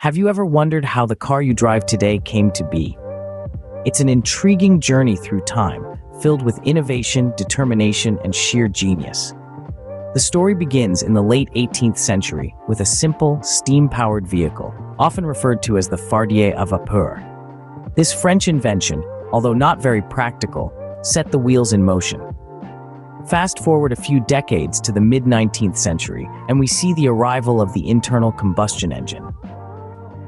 Have you ever wondered how the car you drive today came to be? It's an intriguing journey through time, filled with innovation, determination, and sheer genius. The story begins in the late 18th century with a simple, steam-powered vehicle, often referred to as the fardier à vapeur. This French invention, although not very practical, set the wheels in motion. Fast forward a few decades to the mid-19th century, and we see the arrival of the internal combustion engine.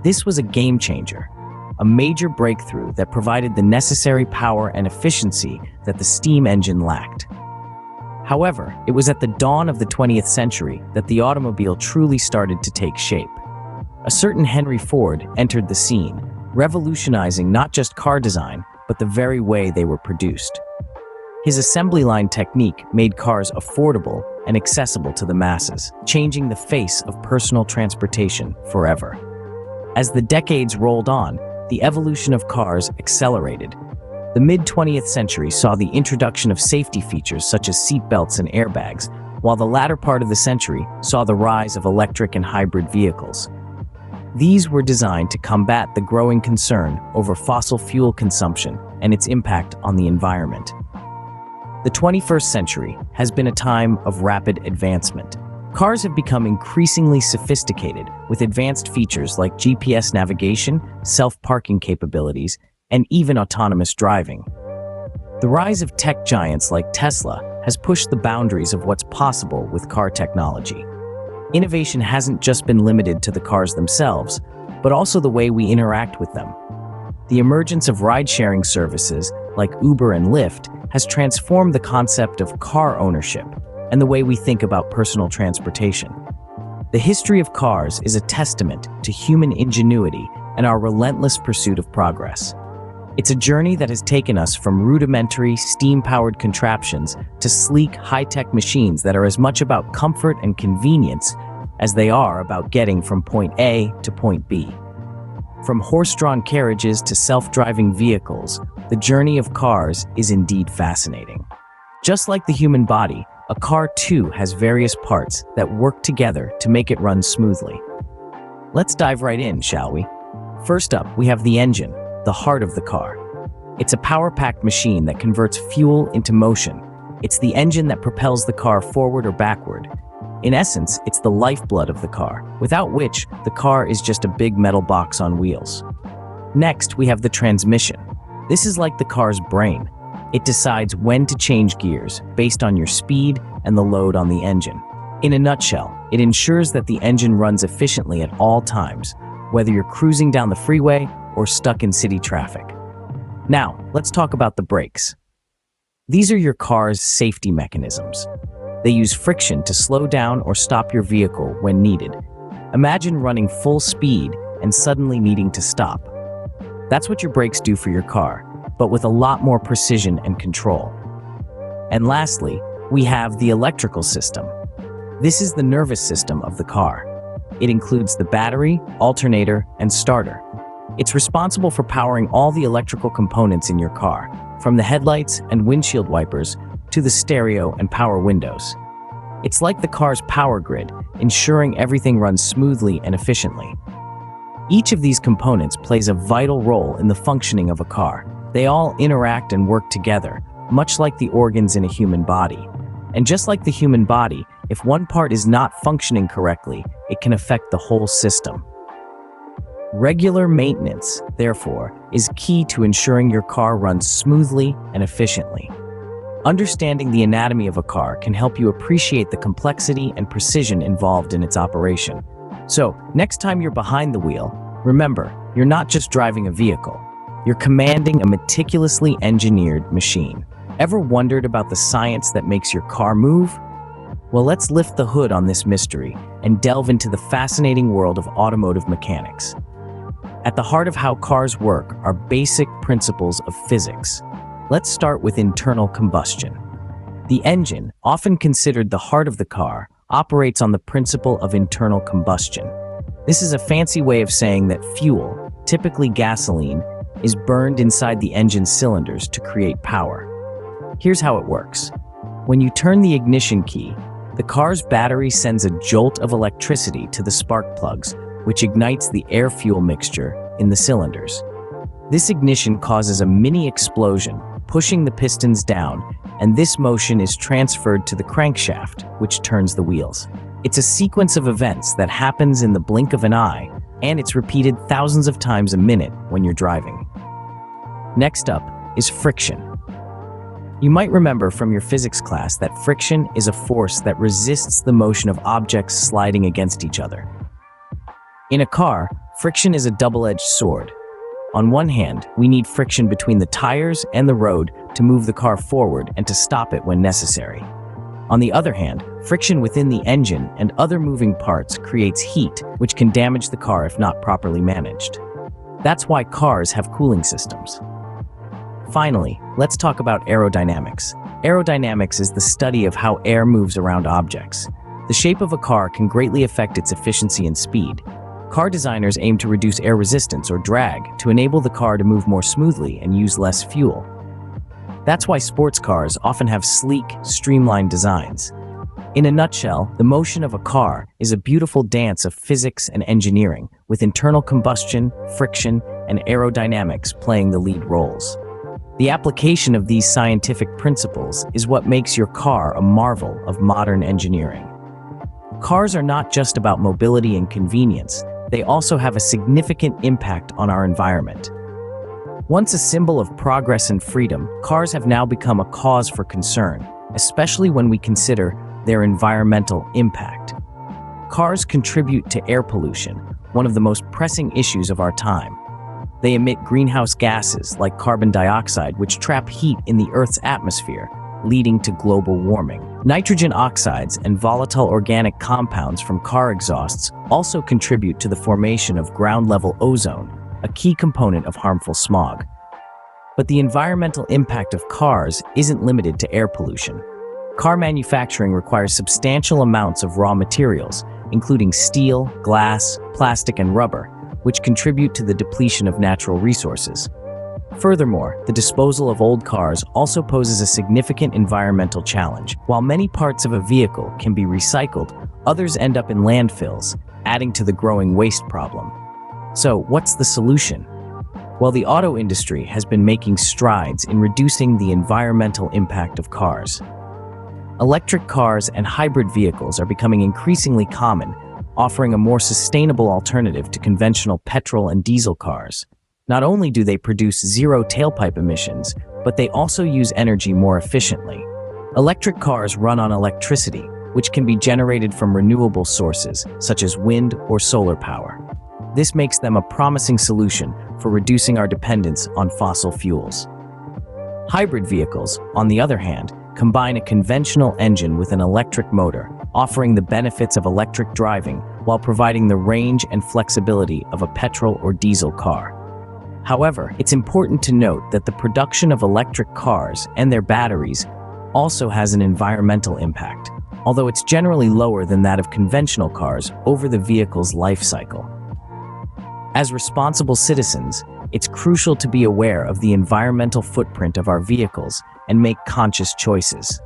This was a game-changer, a major breakthrough that provided the necessary power and efficiency that the steam engine lacked. However, it was at the dawn of the 20th century that the automobile truly started to take shape. A certain Henry Ford entered the scene, revolutionizing not just car design, but the very way they were produced. His assembly line technique made cars affordable and accessible to the masses, changing the face of personal transportation forever. As the decades rolled on, the evolution of cars accelerated. The mid-20th century saw the introduction of safety features such as seatbelts and airbags, while the latter part of the century saw the rise of electric and hybrid vehicles. These were designed to combat the growing concern over fossil fuel consumption and its impact on the environment. The 21st century has been a time of rapid advancement. Cars have become increasingly sophisticated with advanced features like GPS navigation, self-parking capabilities, and even autonomous driving. The rise of tech giants like Tesla has pushed the boundaries of what's possible with car technology. Innovation hasn't just been limited to the cars themselves, but also the way we interact with them. The emergence of ride-sharing services like Uber and Lyft has transformed the concept of car ownership and the way we think about personal transportation. The history of cars is a testament to human ingenuity and our relentless pursuit of progress. It's a journey that has taken us from rudimentary, steam-powered contraptions to sleek, high-tech machines that are as much about comfort and convenience as they are about getting from point A to point B. From horse-drawn carriages to self-driving vehicles, the journey of cars is indeed fascinating. Just like the human body, a car too has various parts that work together to make it run smoothly. Let's dive right in, shall we? First up, we have the engine, the heart of the car. It's a power-packed machine that converts fuel into motion. It's the engine that propels the car forward or backward. In essence, it's the lifeblood of the car, without which the car is just a big metal box on wheels. Next, we have the transmission. This is like the car's brain. It decides when to change gears based on your speed and the load on the engine. In a nutshell, it ensures that the engine runs efficiently at all times, whether you're cruising down the freeway or stuck in city traffic. Now, let's talk about the brakes. These are your car's safety mechanisms. They use friction to slow down or stop your vehicle when needed. Imagine running full speed and suddenly needing to stop. That's what your brakes do for your car, but with a lot more precision and control. And lastly, we have the electrical system. This is the nervous system of the car. It includes the battery, alternator, and starter. It's responsible for powering all the electrical components in your car, from the headlights and windshield wipers to the stereo and power windows. It's like the car's power grid, ensuring everything runs smoothly and efficiently. Each of these components plays a vital role in the functioning of a car. They all interact and work together, much like the organs in a human body. And just like the human body, if one part is not functioning correctly, it can affect the whole system. Regular maintenance, therefore, is key to ensuring your car runs smoothly and efficiently. Understanding the anatomy of a car can help you appreciate the complexity and precision involved in its operation. So, next time you're behind the wheel, remember, you're not just driving a vehicle. You're commanding a meticulously engineered machine. Ever wondered about the science that makes your car move? Well, let's lift the hood on this mystery and delve into the fascinating world of automotive mechanics. At the heart of how cars work are basic principles of physics. Let's start with internal combustion. The engine, often considered the heart of the car, operates on the principle of internal combustion. This is a fancy way of saying that fuel, typically gasoline, is burned inside the engine's cylinders to create power. Here's how it works. When you turn the ignition key, the car's battery sends a jolt of electricity to the spark plugs, which ignites the air-fuel mixture in the cylinders. This ignition causes a mini explosion, pushing the pistons down, and this motion is transferred to the crankshaft, which turns the wheels. It's a sequence of events that happens in the blink of an eye, and it's repeated thousands of times a minute when you're driving. Next up is friction. You might remember from your physics class that friction is a force that resists the motion of objects sliding against each other. In a car, friction is a double-edged sword. On one hand, we need friction between the tires and the road to move the car forward and to stop it when necessary. On the other hand, friction within the engine and other moving parts creates heat, which can damage the car if not properly managed. That's why cars have cooling systems. Finally, let's talk about aerodynamics. Aerodynamics is the study of how air moves around objects. The shape of a car can greatly affect its efficiency and speed. Car designers aim to reduce air resistance or drag to enable the car to move more smoothly and use less fuel. That's why sports cars often have sleek, streamlined designs. In a nutshell, the motion of a car is a beautiful dance of physics and engineering, with internal combustion, friction, and aerodynamics playing the lead roles. The application of these scientific principles is what makes your car a marvel of modern engineering. Cars are not just about mobility and convenience, they also have a significant impact on our environment. Once a symbol of progress and freedom, cars have now become a cause for concern, especially when we consider their environmental impact. Cars contribute to air pollution, one of the most pressing issues of our time. They emit greenhouse gases like carbon dioxide, which trap heat in the Earth's atmosphere, leading to global warming. Nitrogen oxides and volatile organic compounds from car exhausts also contribute to the formation of ground-level ozone, a key component of harmful smog. But the environmental impact of cars isn't limited to air pollution. Car manufacturing requires substantial amounts of raw materials, including steel, glass, plastic, and rubber, which contribute to the depletion of natural resources. Furthermore, the disposal of old cars also poses a significant environmental challenge. While many parts of a vehicle can be recycled, others end up in landfills, adding to the growing waste problem. So, what's the solution? Well, the auto industry has been making strides in reducing the environmental impact of cars. Electric cars and hybrid vehicles are becoming increasingly common, offering a more sustainable alternative to conventional petrol and diesel cars. Not only do they produce zero tailpipe emissions, but they also use energy more efficiently. Electric cars run on electricity, which can be generated from renewable sources, such as wind or solar power. This makes them a promising solution for reducing our dependence on fossil fuels. Hybrid vehicles, on the other hand, combine a conventional engine with an electric motor, offering the benefits of electric driving while providing the range and flexibility of a petrol or diesel car. However, it's important to note that the production of electric cars and their batteries also has an environmental impact, although it's generally lower than that of conventional cars over the vehicle's life cycle. As responsible citizens, it's crucial to be aware of the environmental footprint of our vehicles and make conscious choices.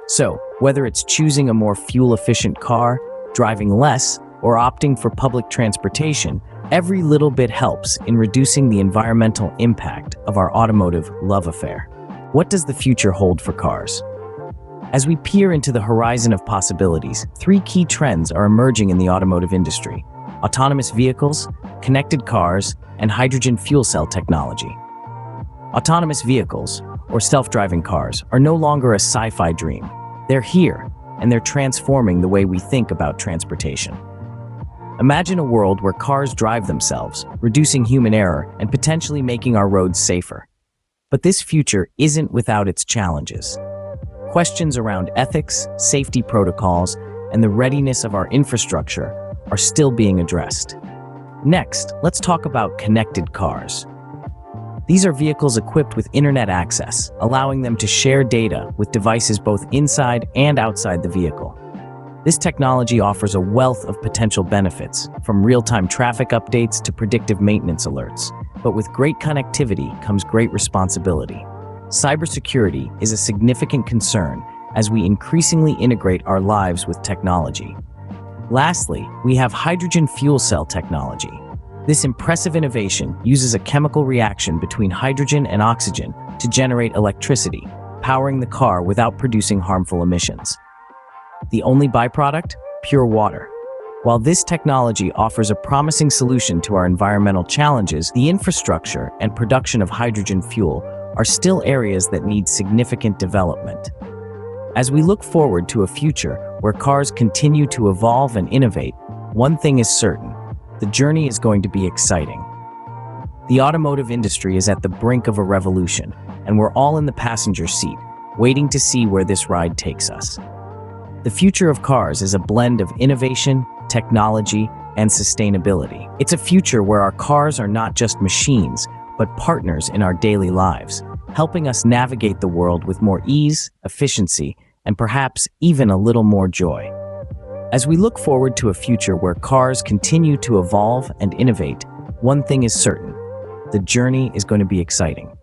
So, whether it's choosing a more fuel-efficient car, driving less, or opting for public transportation, every little bit helps in reducing the environmental impact of our automotive love affair. What does the future hold for cars? As we peer into the horizon of possibilities, three key trends are emerging in the automotive industry: autonomous vehicles, connected cars, and hydrogen fuel cell technology. Autonomous vehicles, or self-driving cars, are no longer a sci-fi dream. They're here, and they're transforming the way we think about transportation. Imagine a world where cars drive themselves, reducing human error and potentially making our roads safer. But this future isn't without its challenges. Questions around ethics, safety protocols, and the readiness of our infrastructure are still being addressed. Next, let's talk about connected cars. These are vehicles equipped with internet access, allowing them to share data with devices both inside and outside the vehicle. This technology offers a wealth of potential benefits, from real-time traffic updates to predictive maintenance alerts. But with great connectivity comes great responsibility. Cybersecurity is a significant concern as we increasingly integrate our lives with technology. Lastly, we have hydrogen fuel cell technology. This impressive innovation uses a chemical reaction between hydrogen and oxygen to generate electricity, powering the car without producing harmful emissions. The only byproduct? Pure water. While this technology offers a promising solution to our environmental challenges, the infrastructure and production of hydrogen fuel are still areas that need significant development. As we look forward to a future where cars continue to evolve and innovate, one thing is certain: the journey is going to be exciting. The automotive industry is at the brink of a revolution, and we're all in the passenger seat, waiting to see where this ride takes us. The future of cars is a blend of innovation, technology, and sustainability. It's a future where our cars are not just machines, but partners in our daily lives, helping us navigate the world with more ease, efficiency, and perhaps even a little more joy. As we look forward to a future where cars continue to evolve and innovate, one thing is certain: the journey is going to be exciting.